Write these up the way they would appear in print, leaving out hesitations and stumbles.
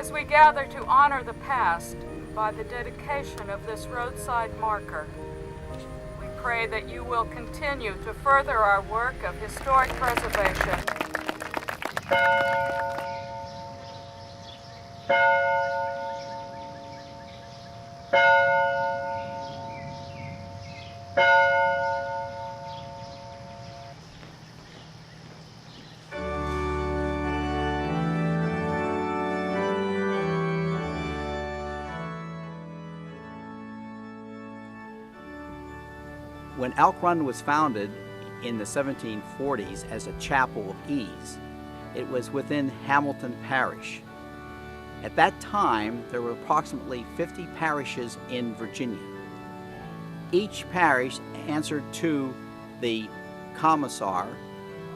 As we gather to honor the past by the dedication of this roadside marker, we pray that you will continue to further our work of historic preservation. When Elk Run was founded in the 1740s as a chapel of ease, it was within Hamilton Parish. At that time, there were approximately 50 parishes in Virginia. Each parish answered to the commissar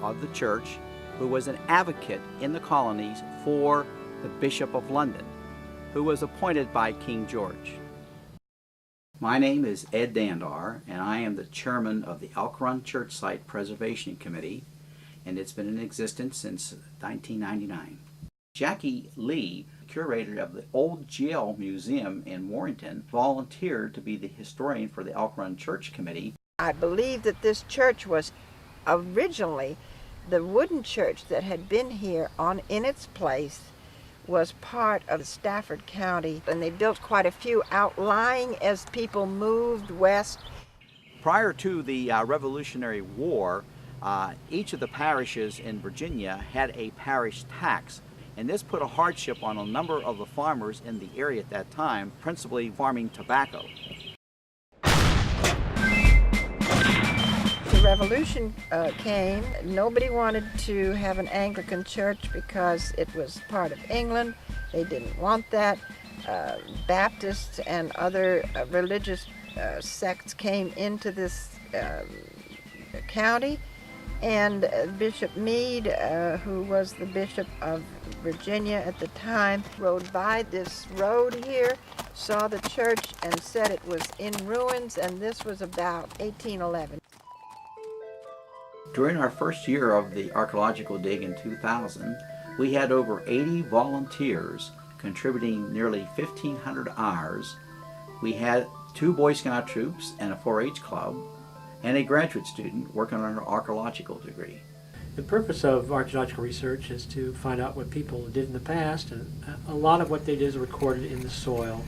of the church, who was an advocate in the colonies for the Bishop of London, who was appointed by King George. My name is Ed Dandar, and I am the chairman of the Elk Run Church Site Preservation Committee, and it's been in existence since 1999. Jackie Lee, curator of the Old Jail Museum in Warrenton, volunteered to be the historian for the Elk Run Church Committee. I believe that this church was originally the wooden church that had been here in its place was part of Stafford County, and they built quite a few outlying as people moved west. Prior to the Revolutionary War, each of the parishes in Virginia had a parish tax, and this put a hardship on a number of the farmers in the area at that time, principally farming tobacco. The Revolution came. Nobody wanted to have an Anglican church because it was part of England. They didn't want that. Baptists and other religious sects came into this county, and Bishop Meade, who was the Bishop of Virginia at the time, rode by this road here, saw the church, and said it was in ruins, and this was about 1811. During our first year of the archaeological dig in 2000, we had over 80 volunteers contributing nearly 1,500 hours. We had 2 Boy Scout troops and a 4-H club, and a graduate student working on an archaeological degree. The purpose of archaeological research is to find out what people did in the past, and a lot of what they did is recorded in the soil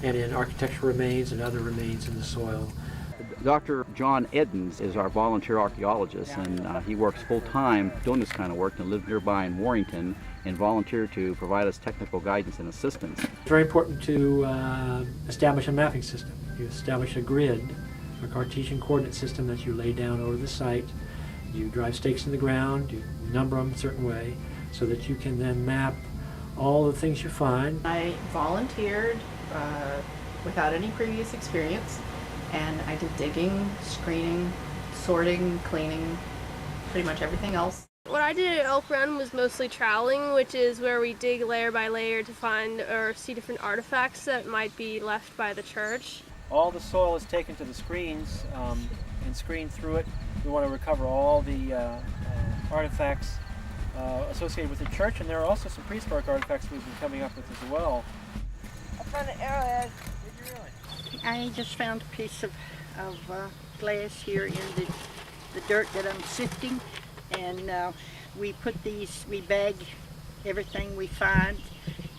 and in architectural remains and other remains in the soil. Dr. John Edens is our volunteer archaeologist, and he works full-time doing this kind of work and lives nearby in Warrenton and volunteered to provide us technical guidance and assistance. It's very important to establish a mapping system. You establish a grid, a Cartesian coordinate system that you lay down over the site. You drive stakes in the ground, you number them a certain way so that you can then map all the things you find. I volunteered without any previous experience, and I did digging, screening, sorting, cleaning, pretty much everything else. What I did at Elk Run was mostly troweling, which is where we dig layer by layer to find or see different artifacts that might be left by the church. All the soil is taken to the screens and screened through it. We want to recover all the artifacts associated with the church, and there are also some prehistoric artifacts we've been coming up with as well. I found an arrowhead. I just found a piece of glass here in the dirt that I'm sifting, and we bag everything we find,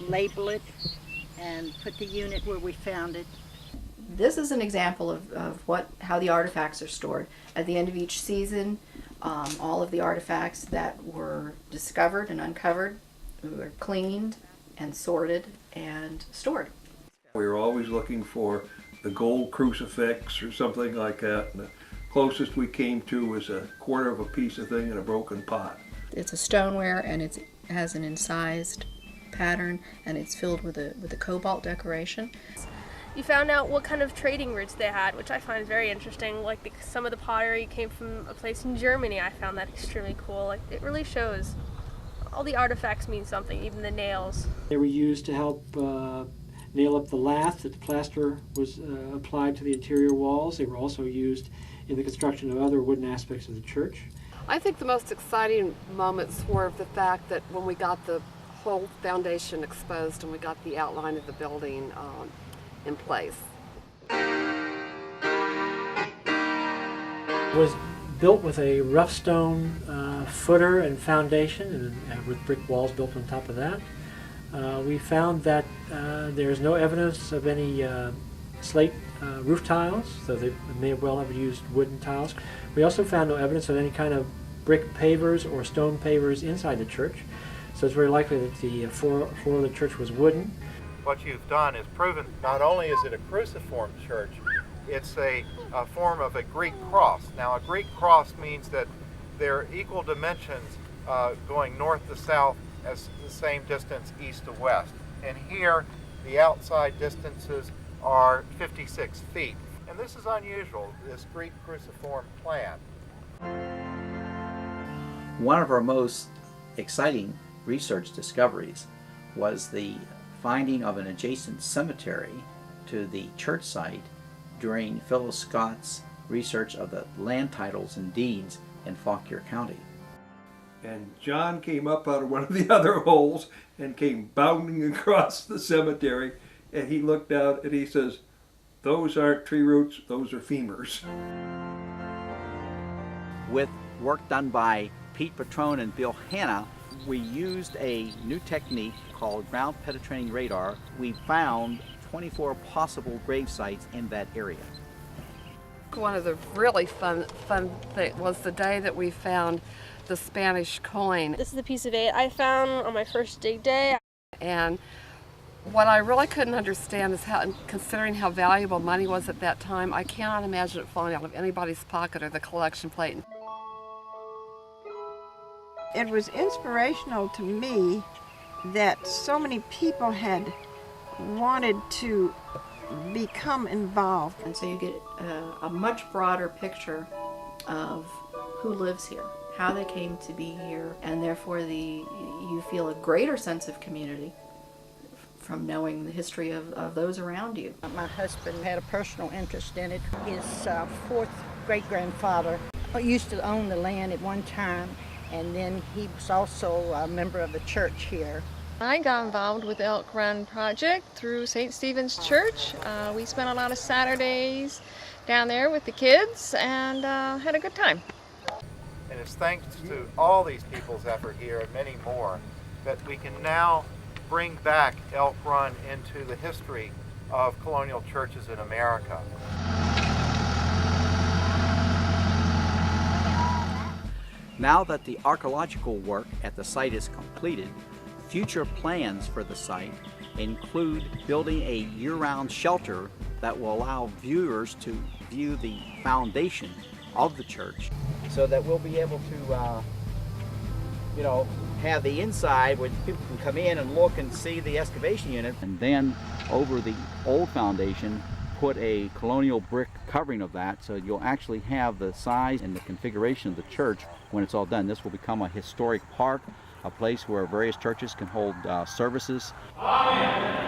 label it, and put the unit where we found it. This is an example of how the artifacts are stored. At the end of each season, all of the artifacts that were discovered and uncovered were cleaned and sorted and stored. We were always looking for the gold crucifix or something like that. And the closest we came to was a quarter of a piece of thing in a broken pot. It's a stoneware, and it has an incised pattern, and it's filled with a cobalt decoration. You found out what kind of trading routes they had, which I find very interesting. Like some of the pottery came from a place in Germany. I found that extremely cool. Like it really shows all the artifacts mean something, even the nails. They were used to help nail up the lath that the plaster was applied to the interior walls. They were also used in the construction of other wooden aspects of the church. I think the most exciting moments were the fact that when we got the whole foundation exposed and we got the outline of the building in place. It was built with a rough stone footer and foundation, and with brick walls built on top of that. We found that there's no evidence of any slate roof tiles, so they may well have used wooden tiles. We also found no evidence of any kind of brick pavers or stone pavers inside the church, so it's very likely that the floor of the church was wooden. What you've done is proven not only is it a cruciform church, it's a form of a Greek cross. Now, a Greek cross means that they're equal dimensions going north to south as the same distance east to west. And here, the outside distances are 56 feet. And this is unusual, this Greek cruciform plan. One of our most exciting research discoveries was the finding of an adjacent cemetery to the church site during Phyllis Scott's research of the land titles and deeds in Fauquier County. And John came up out of one of the other holes and came bounding across the cemetery, and he looked out and he says, "Those aren't tree roots, those are femurs." With work done by Pete Patrone and Bill Hanna, we used a new technique called ground penetrating radar. We found 24 possible grave sites in that area. One of the really fun things was the day that we found the Spanish coin. This is the piece of it I found on my first dig day. And what I really couldn't understand is how, considering how valuable money was at that time, I cannot imagine it falling out of anybody's pocket or the collection plate. It was inspirational to me that so many people had wanted to become involved. And so you get a much broader picture of who lives here, how they came to be here, and therefore you feel a greater sense of community from knowing the history of those around you. My husband had a personal interest in it. His fourth great-grandfather used to own the land at one time, and then he was also a member of the church here. I got involved with the Elk Run project through St. Stephen's Church. We spent a lot of Saturdays down there with the kids and had a good time. And it's thanks to all these people's effort here and many more that we can now bring back Elk Run into the history of colonial churches in America. Now that the archaeological work at the site is completed, future plans for the site include building a year-round shelter that will allow viewers to view the foundation of the church, so that we'll be able to have the inside where people can come in and look and see the excavation unit, and then over the old foundation put a colonial brick covering of that, so you'll actually have the size and the configuration of the church when it's all done. This will become a historic park, a place where various churches can hold services. Amen.